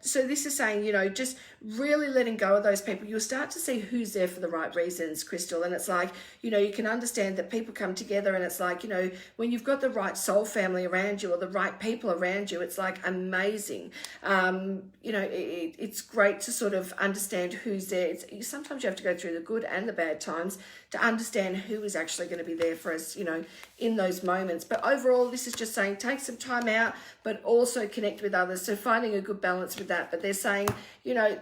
So this is saying, you know, just really letting go of those people. You'll start to see who's there for the right reasons, Crystal. And it's like, you know, you can understand that people come together, and it's like, you know, when you've got the right soul family around you or the right people around you, it's like amazing. You know, it's great to sort of understand who's there. Sometimes you have to go through the good and the bad times to understand who is actually going to be there for us, you know, in those moments. But overall, this is just saying take some time out, but also connect with others. So finding a good balance with that. But they're saying, you know,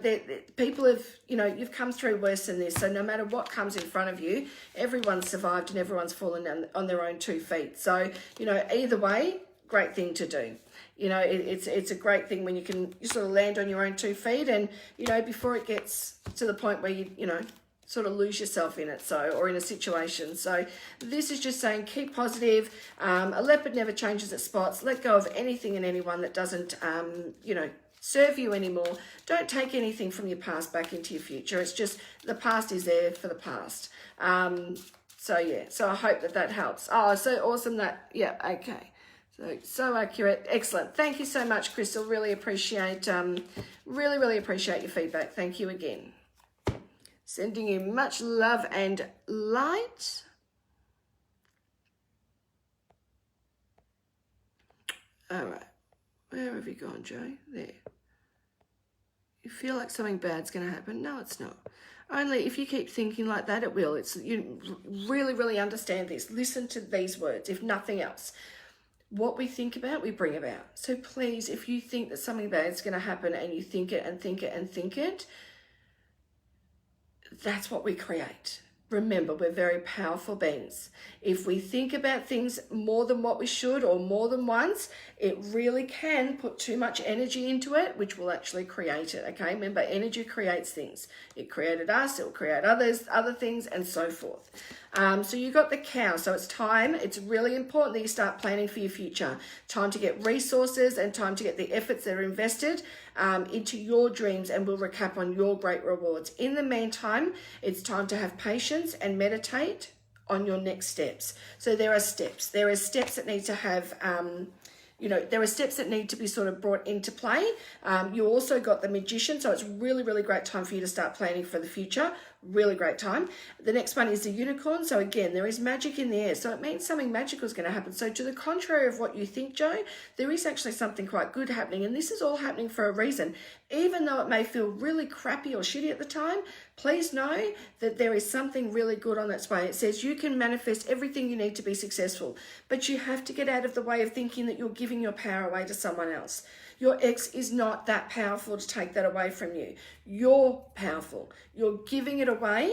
people have, you know, you've come through worse than this. So no matter what comes in front of you, everyone's survived and everyone's fallen on their own 2 feet. So, you know, either way, great thing to do. You know, it's a great thing when you sort of land on your own 2 feet, and, you know, before it gets to the point where you know, sort of lose yourself in it, or in a situation. So this is just saying keep positive. A leopard never changes its spots. Let go of anything and anyone that doesn't, you know, serve you anymore. Don't take anything from your past back into your future. It's just the past is there for the past. So yeah, so I hope that helps. Oh, so awesome that, yeah, okay. So accurate. Excellent. Thank you so much, Crystal. Really appreciate, really appreciate your feedback. Thank you again. Sending you much love and light. All right. Where have you gone, Joe? There. You feel like something bad's going to happen? No, it's not. Only if you keep thinking like that, it will. You really understand this. Listen to these words, if nothing else. What we think about, we bring about. So please, if you think that something bad's going to happen and you think it and think it and think it, that's what we create. Remember, we're very powerful beings. If we think about things more than what we should or more than once, it really can put too much energy into it, which will actually create it, okay? Remember, energy creates things. It created us, it will create other things, and so forth. So you got the cow. So it's time. It's really important that you start planning for your future. Time to get resources and time to get the efforts that are invested into your dreams, and we'll recap on your great rewards. In the meantime, it's time to have patience and meditate on your next steps. So there are steps. There are steps that need to have, you know, there are steps that need to be sort of brought into play. You also got the Magician, so it's really great time for you to start planning for the future. Really great time. The next one is the Unicorn. So again, there is magic in the air. So it means something magical is going to happen. So to the contrary of what you think, Joe, there is actually something quite good happening. And this is all happening for a reason. Even though it may feel really crappy or shitty at the time, please know that there is something really good on its way. It says you can manifest everything you need to be successful, but you have to get out of the way of thinking that you're giving your power away to someone else. Your ex is not that powerful to take that away from you. You're powerful. You're giving it away.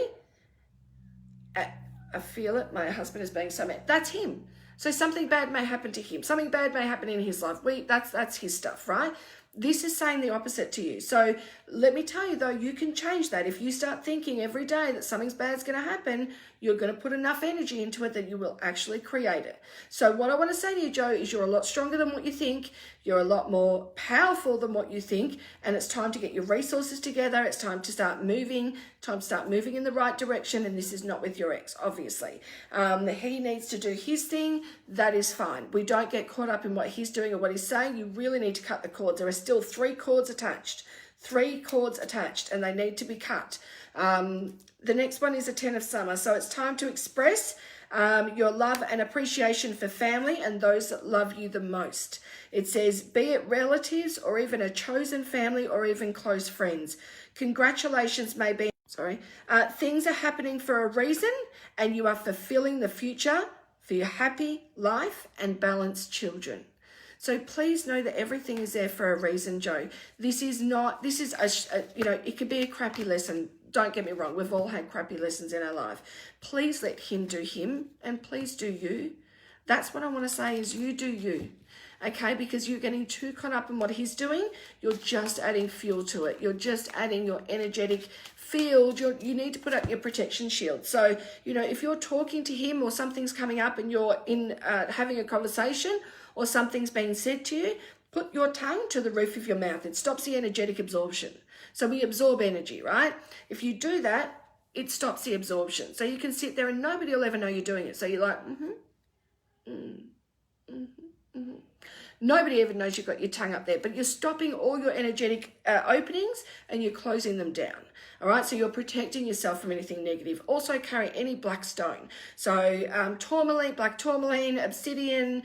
I feel it. My husband is being so mad. That's him. So something bad may happen to him. Something bad may happen in his life. That's his stuff, right? This is saying the opposite to you. So let me tell you, though, you can change that. If you start thinking every day that something's bad's going to happen, you're going to put enough energy into it that you will actually create it. So what I want to say to you, Joe, is you're a lot stronger than what you think. You're a lot more powerful than what you think. And it's time to get your resources together. It's time to start moving. Time to start moving in the right direction. And this is not with your ex, obviously. He needs to do his thing. That is fine. We don't get caught up in what he's doing or what he's saying. You really need to cut the cords. There are still 3 cords attached. 3 cords attached, and they need to be cut. The next one is a 10 of Summer. So it's time to express your love and appreciation for family and those that love you the most. It says, be it relatives or even a chosen family or even close friends. Congratulations may be, things are happening for a reason and you are fulfilling the future for your happy life and balanced children. So please know that everything is there for a reason, Joe. This is, it could be a crappy lesson. Don't get me wrong. We've all had crappy lessons in our life. Please let him do him and please do you. That's what I want to say is you do you. Okay, because you're getting too caught up in what he's doing. You're just adding fuel to it. You're just adding your energetic field. You need to put up your protection shield. So, if you're talking to him or something's coming up and you're in having a conversation or something's being said to you, put your tongue to the roof of your mouth. It stops the energetic absorption. So we absorb energy, right? If you do that, it stops the absorption. So you can sit there and nobody will ever know you're doing it. So you're like, Nobody ever knows you've got your tongue up there, but you're stopping all your energetic openings and you're closing them down. All right, so you're protecting yourself from anything negative. Also carry any black stone. So tourmaline, black tourmaline, obsidian,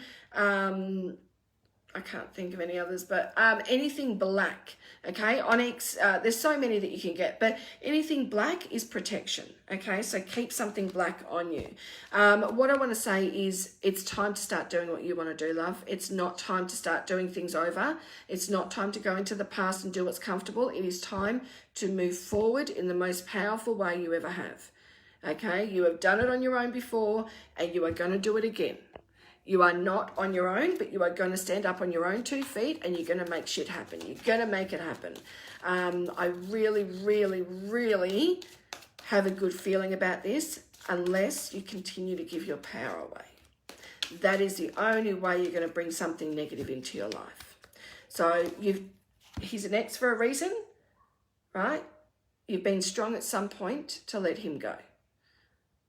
I can't think of any others, but anything black, okay? Onyx, there's so many that you can get, but anything black is protection, okay? So keep something black on you. What I want to say is it's time to start doing what you want to do, love. It's not time to start doing things over. It's not time to go into the past and do what's comfortable. It is time to move forward in the most powerful way you ever have, okay? You have done it on your own before and you are going to do it again. You are not on your own, but you are going to stand up on your own 2 feet and you're going to make shit happen. You're going to make it happen. I really, really, really have a good feeling about this unless you continue to give your power away. That is the only way you're going to bring something negative into your life. So he's an ex for a reason, right? You've been strong at some point to let him go.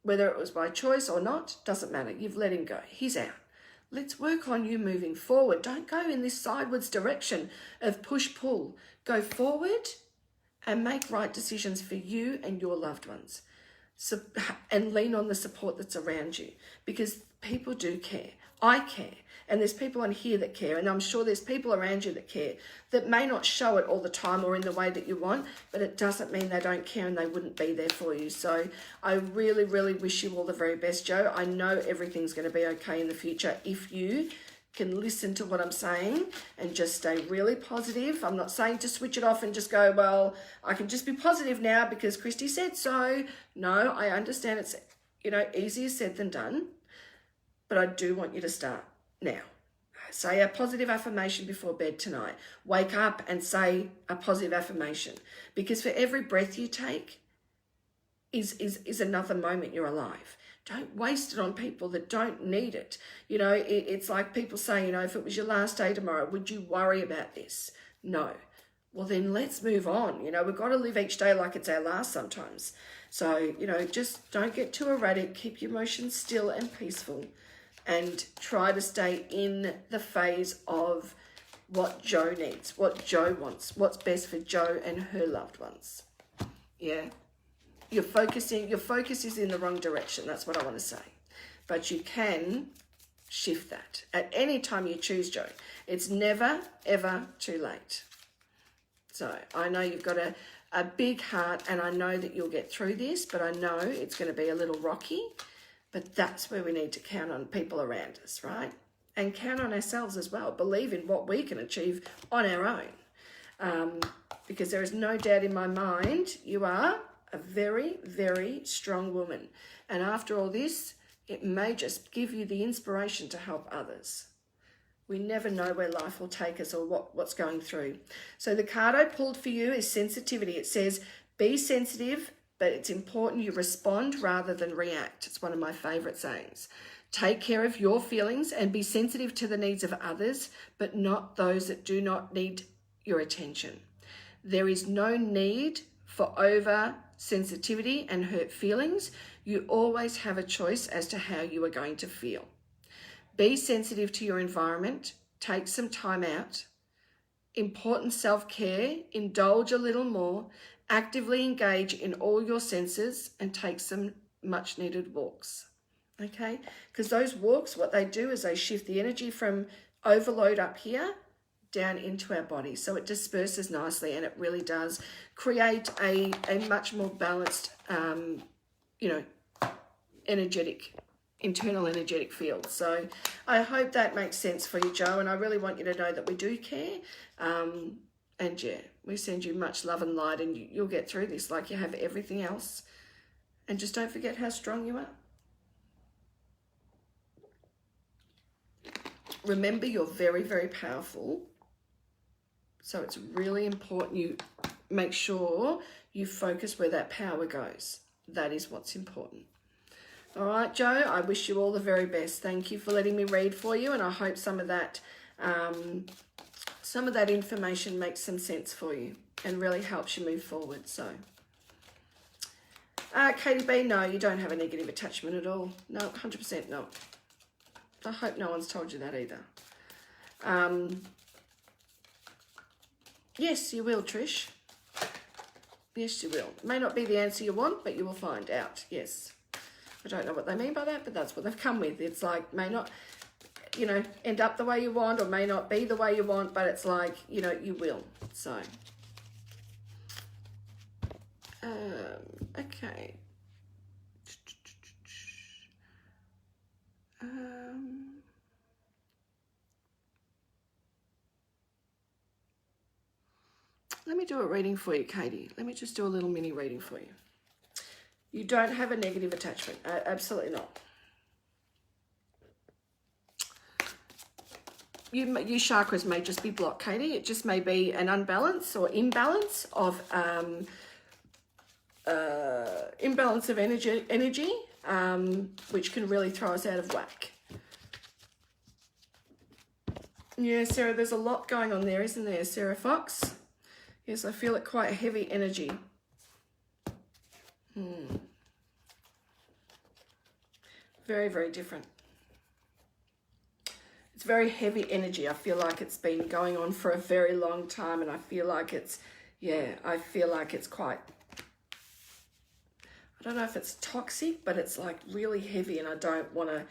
Whether it was by choice or not, doesn't matter. You've let him go. He's out. Let's work on you moving forward. Don't go in this sideways direction of push-pull. Go forward and make right decisions for you and your loved ones. So, and lean on the support that's around you because people do care. I care. And there's people on here that care. And I'm sure there's people around you that care that may not show it all the time or in the way that you want, but it doesn't mean they don't care and they wouldn't be there for you. So I really, really wish you all the very best, Joe. I know everything's going to be okay in the future if you can listen to what I'm saying and just stay really positive. I'm not saying to switch it off and just go, well, I can just be positive now because Christy said so. No, I understand it's, easier said than done, but I do want you to start now. Say a positive affirmation before bed tonight. Wake up and say a positive affirmation because for every breath you take is another moment you're alive. Don't waste it on people that don't need it. It's like people say, if it was your last day tomorrow, would you worry about this? No. Well, then let's move on. We've got to live each day like it's our last sometimes. So, just don't get too erratic. Keep your emotions still and peaceful. And try to stay in the phase of what Joe needs, what Joe wants, what's best for Joe and her loved ones. Yeah. Your focus is in the wrong direction. That's what I want to say. But you can shift that at any time you choose, Joe. It's never, ever too late. So I know you've got a big heart and I know that you'll get through this, but I know it's going to be a little rocky. But that's where we need to count on people around us, right? And count on ourselves as well. Believe in what we can achieve on our own. Because there is no doubt in my mind, you are a very, very strong woman. And after all this, it may just give you the inspiration to help others. We never know where life will take us or what's going through. So the card I pulled for you is sensitivity. It says, be sensitive, but it's important you respond rather than react. It's one of my favorite sayings. Take care of your feelings and be sensitive to the needs of others, but not those that do not need your attention. There is no need for over sensitivity and hurt feelings. You always have a choice as to how you are going to feel. Be sensitive to your environment. Take some time out. Important self-care. Indulge a little more. Actively engage in all your senses and take some much needed walks. okay? Because those walks, what they do is they shift the energy from overload up here down into our body. So it disperses nicely, and it really does create a much more balanced, you know, internal energetic field. So I hope that makes sense for you, Joe, and I really want you to know that we do care. And yeah, we send you much love and light, and you'll get through this like you have everything else. And just don't forget how strong you are. Remember, you're very, very powerful. So it's really important you make sure you focus where that power goes. That is what's important. All right, Joe, I wish you all the very best. Thank you for letting me read for you, and I hope some of that information makes some sense for you and really helps you move forward. So, Katie B, no, you don't have a negative attachment at all. No, 100% no. I hope no one's told you that either. Yes, you will, Trish. Yes, you will. It may not be the answer you want, but you will find out. Yes. I don't know what they mean by that, but that's what they've come with. It's like, may not, you know, end up the way you want, or may not be the way you want, but it's like, you know, you will. So, okay. Let me do a reading for you, Katie. Let me just do a little mini reading for you. You don't have a negative attachment. Absolutely not. Your chakras may just be blocked, Katie. It just may be an unbalance or imbalance of energy, which can really throw us out of whack. Yeah, Sarah, there's a lot going on there, isn't there, Sarah Fox? Yes, I feel it quite heavy energy. Very, very different. It's very heavy energy. I feel like it's been going on for a very long time, and I feel like it's, yeah, I feel like it's quite, I don't know if it's toxic, but it's like really heavy, and I don't want to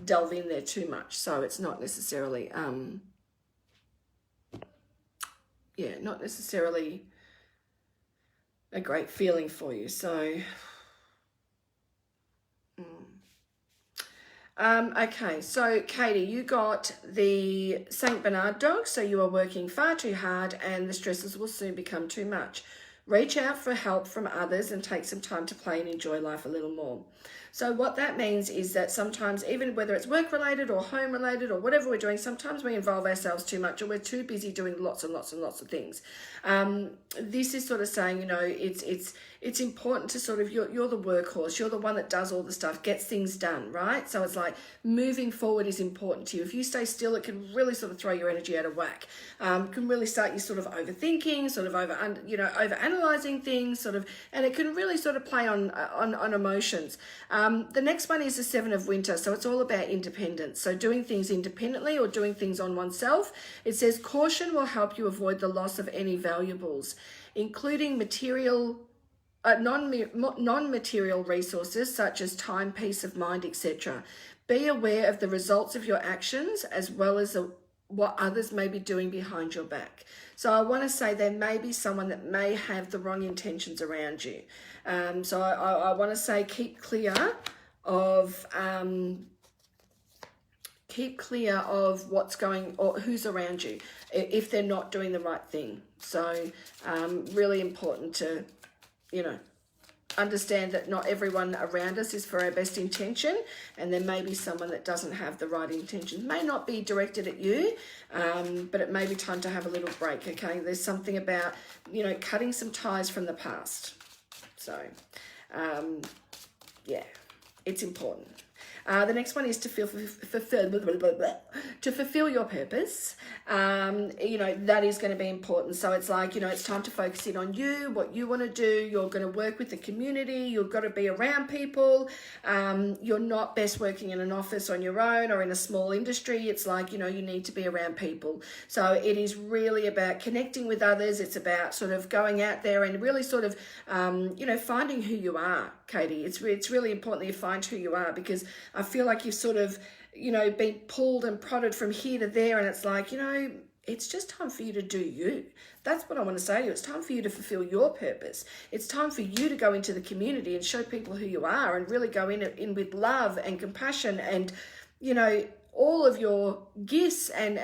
delve in there too much. So it's not necessarily, yeah, not necessarily a great feeling for you. So, okay, so Katie, you got the Saint Bernard dog, so you are working far too hard and the stresses will soon become too much. Reach out for help from others and take some time to play and enjoy life a little more. So what that means is that sometimes, even whether it's work-related or home-related or whatever we're doing, sometimes we involve ourselves too much, or we're too busy doing lots and lots and lots of things. This is sort of saying, you know, it's important to sort of, you're the workhorse, you're the one that does all the stuff, gets things done, right? So it's like moving forward is important to you. If you stay still, it can really sort of throw your energy out of whack. Can really start you sort of overthinking, sort of over-analyzing things, sort of, and it can really sort of play on emotions. The next one is the Seven of Winter, so it's all about independence. So doing things independently or doing things on oneself. It says caution will help you avoid the loss of any valuables, including non-material resources such as time, peace of mind, etc. Be aware of the results of your actions as well as what others may be doing behind your back. So I want to say there may be someone that may have the wrong intentions around you. So I want to say keep clear of what's going or who's around you if they're not doing the right thing. So really important to, you know, understand that not everyone around us is for our best intention, and there may be someone that doesn't have the right intentions. May not be directed at you, but it may be time to have a little break, okay? There's something about, you know, cutting some ties from the past. So, yeah, it's important. The next one is to fulfill your purpose. You know, that is going to be important. So it's like, you know, it's time to focus in on you, what you want to do. You're going to work with the community. You've got to be around people. You're not best working in an office on your own or in a small industry. It's like, you know, you need to be around people. So it is really about connecting with others. It's about sort of going out there and really sort of, you know, finding who you are, Katie. It's really important that you find who you are, because I feel like you've sort of, you know, been pulled and prodded from here to there, and it's like, you know, it's just time for you to do you. That's what I want to say to you. It's time for you to fulfill your purpose. It's time for you to go into the community and show people who you are, and really go in with love and compassion and, you know, all of your gifts and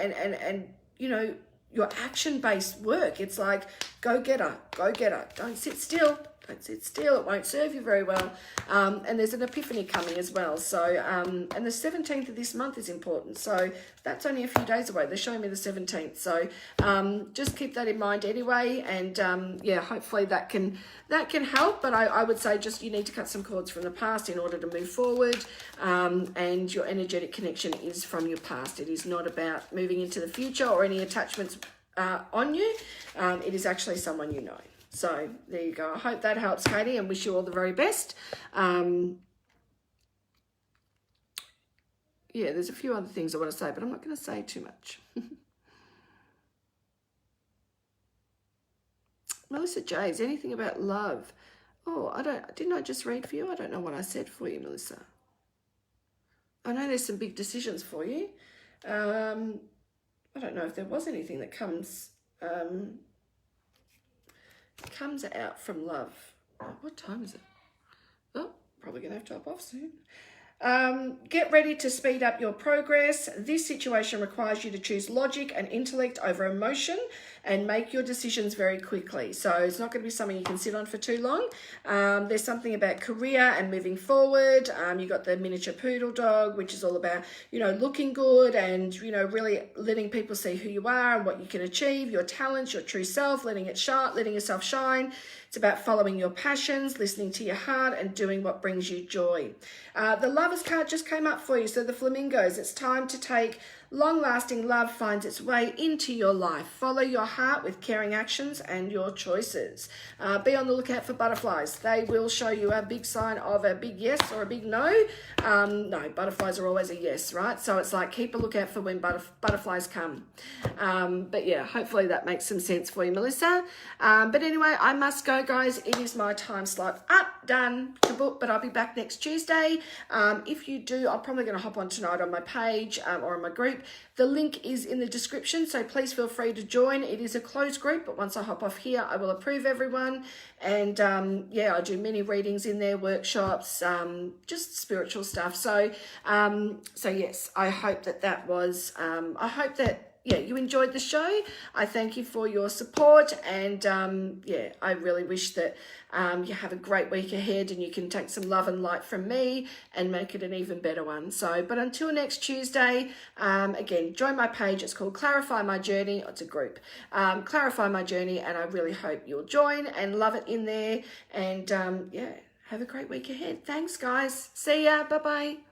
you know, your action-based work. It's like, go get her, go get her. Don't sit still. Don't sit still. It won't serve you very well. And there's an epiphany coming as well. So, and the 17th of this month is important. So that's only a few days away. They're showing me the 17th. So just keep that in mind anyway. And yeah, hopefully that can help. But I would say just you need to cut some cords from the past in order to move forward. And your energetic connection is from your past. It is not about moving into the future or any attachments on you. It is actually someone you know. So there you go. I hope that helps, Katie, and wish you all the very best. Yeah, there's a few other things I want to say, but I'm not going to say too much. Melissa J, is anything about love? Oh, didn't I just read for you? I don't know what I said for you, Melissa. I know there's some big decisions for you. I don't know if there was anything that comes out from love. Oh, what time is it? Oh, probably going to have to hop off soon. Get ready to speed up your progress. This situation requires you to choose logic and intellect over emotion and make your decisions very quickly. So it's not going to be something you can sit on for too long. There's something about career and moving forward. You've got the miniature poodle dog, which is all about, you know, looking good and, you know, really letting people see who you are and what you can achieve, your talents, your true self, letting yourself shine. It's about following your passions, listening to your heart, and doing what brings you joy. The Lovers card just came up for you, so the flamingos. It's time to take long-lasting love finds its way into your life. Follow your heart with caring actions and your choices. Be on the lookout for butterflies. They will show you a big sign of a big yes or a big no. No, butterflies are always a yes, right? So it's like keep a lookout for when butterflies come. But yeah, hopefully that makes some sense for you, Melissa. But anyway, I must go, guys. It is my time slot up, done to book, but I'll be back next Tuesday. If you do, I'm probably going to hop on tonight on my page or on my group. The link is in the description, so please feel free to join. It is a closed group, but once I hop off here, I will approve everyone. And yeah, I do many readings in there, workshops, just spiritual stuff. So yes, I hope that was, I hope that, yeah, you enjoyed the show. I thank you for your support, and yeah, I really wish that you have a great week ahead and you can take some love and light from me and make it an even better one. So, but until next Tuesday, again, join my page. It's called Clarify My Journey. It's a group, Clarify My Journey, and I really hope you'll join and love it in there. And yeah, have a great week ahead. Thanks, guys. See ya. Bye-bye.